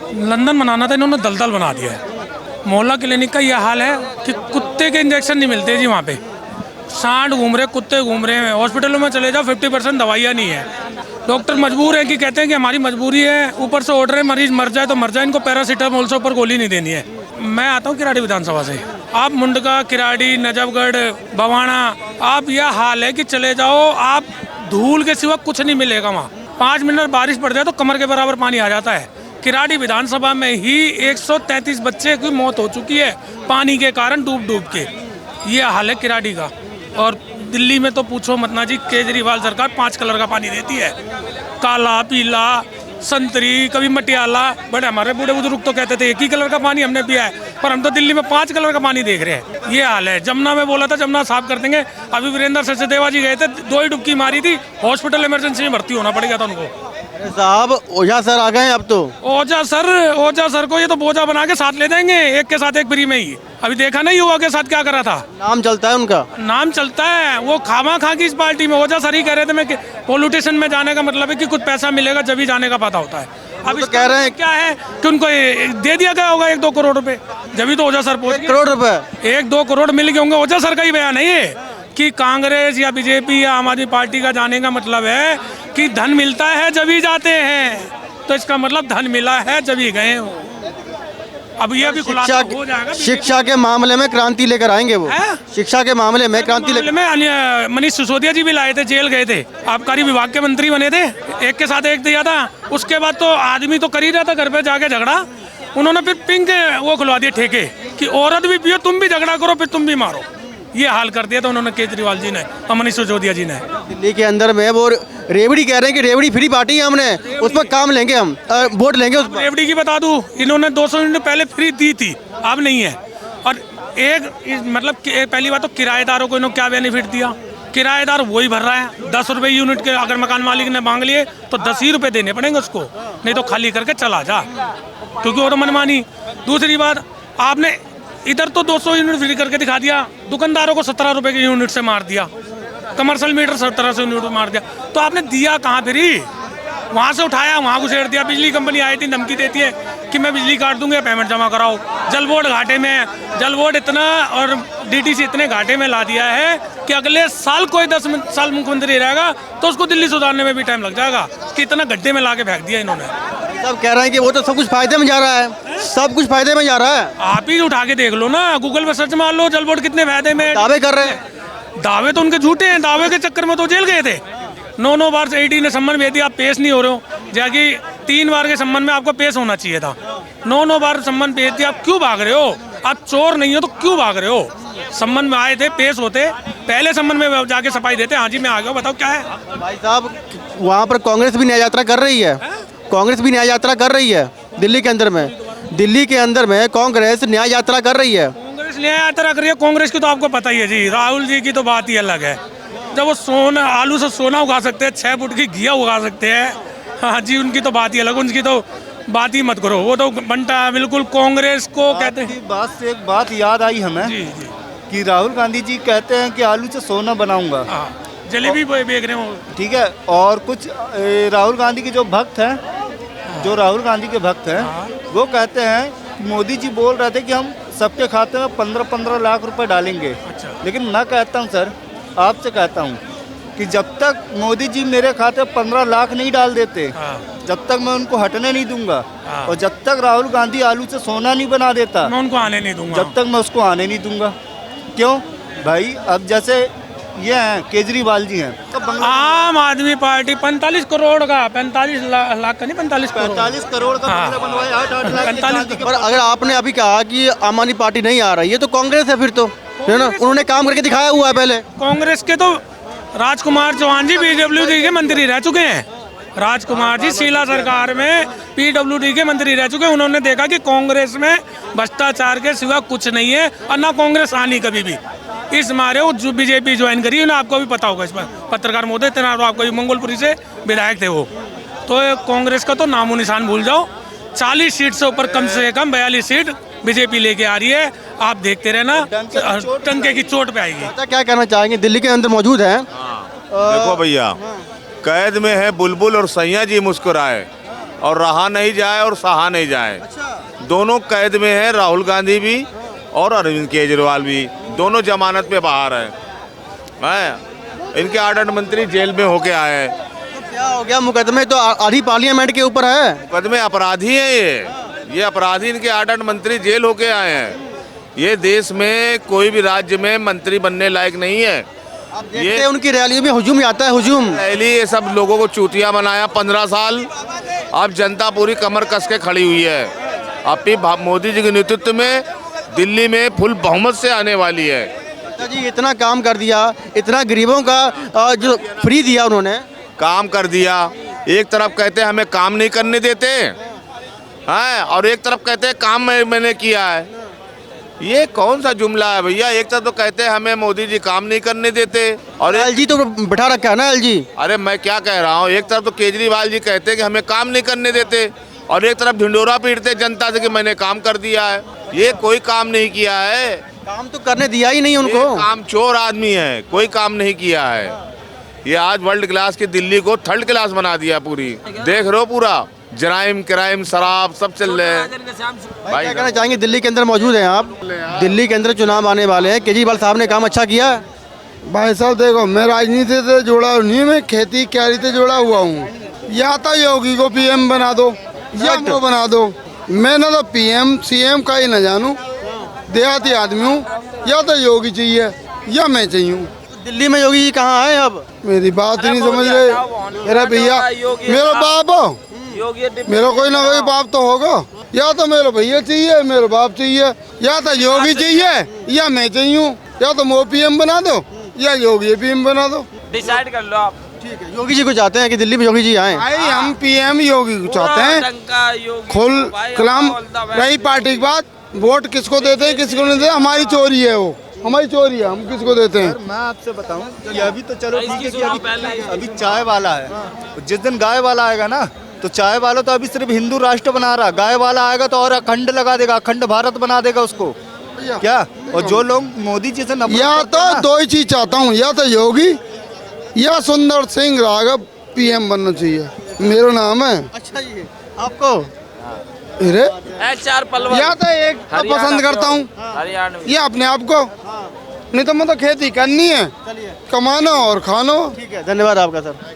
London बनाना था, इन्होंने दलदल बना दिया है। मोहल्ला क्लिनिक का यह हाल है कि कुत्ते के इंजेक्शन नहीं मिलते जी वहाँ पे। सांड घूम रहे, कुत्ते घूम रहे हैं। हॉस्पिटलों में चले जाओ 50% दवाइयाँ नहीं है। डॉक्टर मजबूर है कि कहते हैं कि हमारी मजबूरी है, ऊपर से ऑर्डर है मरीज मर जाए तो मर जाए, इनको पैरासीटामोल से ऊपर गोली नहीं देनी है। मैं आता हूँ किराड़ी विधानसभा से। आप मुंडका, किराड़ी, नजफगढ़, बवाना, आप यह हाल है कि चले जाओ, आप धूल के सिवा कुछ नहीं मिलेगा वहाँ। 5 मिनट बारिश पड़ जाए तो कमर के बराबर पानी आ जाता है। किराड़ी विधानसभा में ही 133 बच्चे की मौत हो चुकी है पानी के कारण, डूब के। ये हाल है किराड़ी का। और दिल्ली में तो पूछो मत ना जी, केजरीवाल सरकार 5 कलर का पानी देती है, काला, पीला, संतरी, कभी मटियाला। बड़े हमारे बूढ़े बुजुर्ग तो कहते थे एक ही कलर का पानी हमने पिया है, पर हम तो दिल्ली में 5 कलर का पानी देख रहे हैं। ये हाल है। जमुना में बोला था जमुना साफ कर देंगे, अभी वीरेंद्र सचदेवा जी गए थे, 2 ही डुबकी मारी थी, हॉस्पिटल इमरजेंसी में भर्ती होना पड़ गया था उनको। साहब ओझा सर आ गए हैं अब तो। ओझा सर को ये तो बोझा बना के साथ ले जाएंगे, एक के साथ एक फ्री में ही। अभी देखा नहीं युवा के साथ क्या करा था। नाम चलता है उनका, नाम चलता है। वो खामा खा की इस पार्टी में। ओझा सर ही कह रहे थे मैं पॉलिटिशियन में जाने का मतलब है कि कुछ पैसा मिलेगा जब ही जाने का पता होता है। अब तो कह रहे हैं क्या है कि उनको दे दिया गया होगा 1-2 करोड़ रुपए, जब ही तो ओझा सर पहुंच 1 करोड़ रुपए, 1-2 करोड़ मिल गए होंगे। ओझा सर का ही बयान है ये कि कांग्रेस या बीजेपी या आम आदमी पार्टी का जाने का मतलब है कि धन मिलता है जब ही जाते हैं, तो इसका मतलब धन मिला है जब ही गए हो। अब ये भी खुलासा हो जाएगा। शिक्षा के मामले में क्रांति लेकर आएंगे वो। शिक्षा के मामले में क्रांति लेकर में मनीष सिसोदिया जी भी लाए थे, जेल गए थे, आबकारी विभाग के मंत्री बने थे, एक के साथ एक दिया था। उसके बाद तो आदमी तो कर ही रहा था घर पे जाके झगड़ा, उन्होंने फिर पिंक वो खुलवा दिए ठेके कि औरत भी पियो, तुम भी झगड़ा करो, फिर तुम भी मारो। ये हाल कर दिया था उन्होंने केजरीवाल जी ने और मनीष सिसोदिया जी ने। दिल्ली के अंदर में वो रेवड़ी कह रहे हैं कि रेवड़ी फ्री पार्टी है, हमने उस पर काम लेंगे, हम वोट लेंगे उस पर। रेवड़ी की बता दूं, इन्होंने 200 यूनिट पहले फ्री दी थी, अब नहीं है। और मतलब पहली बात तो किराएदारों को इन्होंने क्या बेनिफिट दिया, किराएदार वही भर रहा है 10 रुपये यूनिट के। अगर मकान मालिक ने मांग लिए तो 10 ही रुपये देने पड़ेंगे उसको, नहीं तो खाली करके चला जा, क्योंकि वो तो मनमानी। दूसरी बात, आपने इधर तो 200 यूनिट फ्री करके दिखा दिया, दुकानदारों को 17 रुपये के यूनिट से मार दिया, कमर्शियल मीटर 1700 यूनिट मार दिया। तो आपने दिया कहाँ फ्री? वहाँ से उठाया, वहाँ घुसेड़ दिया। बिजली कंपनी आई थी, धमकी देती है कि मैं बिजली काट दूंगा, पेमेंट जमा कराओ। जल बोर्ड घाटे में है, जल बोर्ड इतना और डीटीसी इतने घाटे में ला दिया है कि अगले साल कोई 10 साल मुख्यमंत्री रहेगा तो उसको दिल्ली सुधारने में भी टाइम लग जाएगा, कि इतना गड्ढे में ला के फेंक दिया इन्होंने। सब कह रहे हैं कि वो तो सब कुछ फायदे में जा रहा है, सब कुछ फायदे में जा रहा है। आप ही उठा के देख लो ना, गूगल पर सर्च मार लो, जल बोर्ड कितने फायदे में। दावे कर रहे हैं, दावे तो उनके झूठे हैं, दावे के चक्कर में तो जेल गए थे। 9 बार से ईडी ने सम्मन भेज दिया, आप पेश नहीं हो रहे हो, जबकि 3 बार के सम्मन में आपको पेश होना चाहिए था। 9 बार सम्मन भेज दिया, आप क्यों भाग रहे हो? आप चोर नहीं हो तो क्यों भाग रहे हो? सम्मन में आए थे, पेश होते, पहले सम्मन में जाके सफाई देते, हाँ जी मैं आ गया, बताओ क्या है। भाई साहब वहाँ पर कांग्रेस भी न्याय यात्रा कर रही है, कांग्रेस भी न्याय यात्रा कर रही है दिल्ली के अंदर में। दिल्ली के अंदर में कांग्रेस न्याय यात्रा कर रही है। कांग्रेस न्याय यात्रा कर रही है, कांग्रेस की तो आपको पता ही है जी, राहुल जी की तो बात ही अलग है। जब वो सोना, आलू से सोना उगा सकते हैं, 6 फुट की घिया उगा सकते हैं, हाँ जी उनकी तो बात ही अलग, उनकी तो बात ही मत करो। वो तो बनता बिल्कुल कांग्रेस को कहते हैं। बात से एक बात याद आई हमें जी जी कि राहुल गांधी जी कहते हैं कि आलू से सोना बनाऊंगा, जलेबी बेच रहे हो, ठीक है। और कुछ राहुल गांधी के जो भक्त हैं, जो राहुल गांधी के भक्त हैं, वो कहते हैं कि मोदी जी बोल रहे थे कि हम सबके खाते में 15-15 लाख रुपए डालेंगे। लेकिन मैं कहता हूं सर, आपसे कहता हूं कि जब तक मोदी जी मेरे खाते में 15 लाख नहीं डाल देते, जब तक मैं उनको हटने नहीं दूंगा, और जब तक राहुल गांधी आलू से सोना नहीं बना देता, मैं उनको आने नहीं दूंगा, जब तक मैं उसको आने नहीं दूंगा। क्यों भाई? अब जैसे ये हैं केजरीवाल जी हैं, आम आदमी पार्टी 45 करोड़ का, 45 लाख का नहीं, 45 करोड़ का बंगला बनवाया, 8-8 लाख। 45। पर अगर आपने अभी कहा कि आम आदमी पार्टी नहीं आ रही है तो कांग्रेस है फिर तो, है ना, उन्होंने काम करके दिखाया हुआ है। पहले कांग्रेस के तो राजकुमार चौहान जी PWD के मंत्री रह चुके हैं। राजकुमार जी शीला सरकार में PWD के मंत्री रह चुके हैं। उन्होंने देखा कि कांग्रेस में भ्रष्टाचार के सिवा कुछ नहीं है, और ना कांग्रेस आनी कभी भी। इस मारे वो जो बीजेपी ज्वाइन करी ना, आपको भी पता होगा, इस पर पत्रकार महोदय तेनाली आपको मंगोलपुरी से विधायक थे वो। तो कांग्रेस का तो नामो निशान भूल जाओ। 40 सीट से ऊपर कम से कम 42 सीट बीजेपी लेके आ रही है। आप देखते रहना, टंके की चोट पे आएगी। क्या कहना चाहेंगे? दिल्ली के अंदर मौजूद है, देखो भैया, कैद में है बुलबुल और सैया जी मुस्कुराए, और रहा नहीं जाए और सहा नहीं जाए। दोनों कैद में हैं, राहुल गांधी भी और अरविंद केजरीवाल भी, दोनों जमानत पे बाहर हैं। इनके 8 मंत्री जेल में होके आए हैं। तो क्या हो गया, मुकदमे तो आधी पार्लियामेंट के ऊपर है। मुकदमे अपराधी हैं ये अपराधी, इनके 8 मंत्री जेल होके आए हैं। ये देश में कोई भी राज्य में मंत्री बनने लायक नहीं है। ये उनकी रैलियों में हुजूम आता है, हुजूम रैली, ये सब लोगों को चूतिया बनाया 15 साल। अब जनता पूरी कमर कस के खड़ी हुई है। अब मोदी जी के नेतृत्व में दिल्ली में फुल बहुमत से आने वाली है। जी इतना काम कर दिया, इतना गरीबों का जो फ्री दिया उन्होंने, काम कर दिया। एक तरफ कहते हैं हमें काम नहीं करने देते हैं, और एक तरफ कहते हैं काम मैंने किया है। ये कौन सा जुमला है भैया? एक तरफ तो कहते हैं हमें मोदी जी काम नहीं करने देते, और एलजी तो बैठा रखा है ना, एलजी। अरे मैं क्या कह रहा हूँ, एक तरफ तो केजरीवाल जी कहते हैं कि हमें काम नहीं करने देते, और एक तरफ ढिंडोरा पीटते जनता से कि मैंने काम कर दिया है। ये कोई काम नहीं किया है, काम तो करने दिया ही नहीं उनको। काम चोर आदमी है, कोई काम नहीं किया है। ये आज वर्ल्ड क्लास की दिल्ली को 3rd क्लास बना दिया पूरी। देख रहे हो, पूरा जराइम, क्राइम, शराब सब चल रहे हैं। भाई क्या कहना चाहेंगे, दिल्ली के अंदर मौजूद हैं आप, दिल्ली के अंदर चुनाव आने वाले हैं, केजरीवाल साहब ने काम अच्छा किया है? भाई साहब देखो, मैं राजनीति से जुड़ा नहीं, मैं खेती क्यारी से जुड़ा हुआ हूँ। या तो योगी को पीएम बना दो या वो बना दो। मैं ना तो पीएम सीएम का ही न जानूँ, देहाती आदमी हूँ। या तो योगी चाहिए या मैं चाहिए। दिल्ली में योगी जी कहाँ आए अब? मेरी बात नहीं समझ रहे मेरा भैया, मेरा बाप हो, मेरा कोई ना कोई बाप तो होगा। या तो मेरा भैया चाहिए, मेरा बाप चाहिए, या तो योगी चाहिए या मैं चाहिए। या तो वो पीएम बना दो या योगी पीएम बना दो, डिसाइड कर लो आप। ठीक है, योगी जी को चाहते हैं कि दिल्ली में योगी जी आए? भाई हम पीएम योगी को चाहते हैं। खुल कलाम रही पार्टी की बात, वोट किसको देते हैं किसको नहीं देते, हमारी चोरी है, वो हमारी चोरी है, हम किसको देते हैं। मैं आपसे बताऊं कि अभी तो चलो ठीक है कि अभी चाय वाला है, जिस दिन गाय वाला आएगा ना, तो चाय वाला तो अभी सिर्फ हिंदू राष्ट्र बना रहा, गाय वाला आएगा तो और अखंड लगा देगा, अखंड भारत बना देगा उसको क्या। और जो लोग मोदी जी से नफरत या करते हैं तो ना, दो ही चीज चाहता हूँ, या तो योगी या सुंदर सिंह राघव पीएम बनना चाहिए। मेरा नाम है। अच्छा जी, आपको? अरे HR पलवल। या तो एक तो पसंद करता हूँ हरियाणा या अपने आप को, नहीं तो मतलब खेती करनी है, कमाना और खाना। ठीक है, धन्यवाद आपका सर।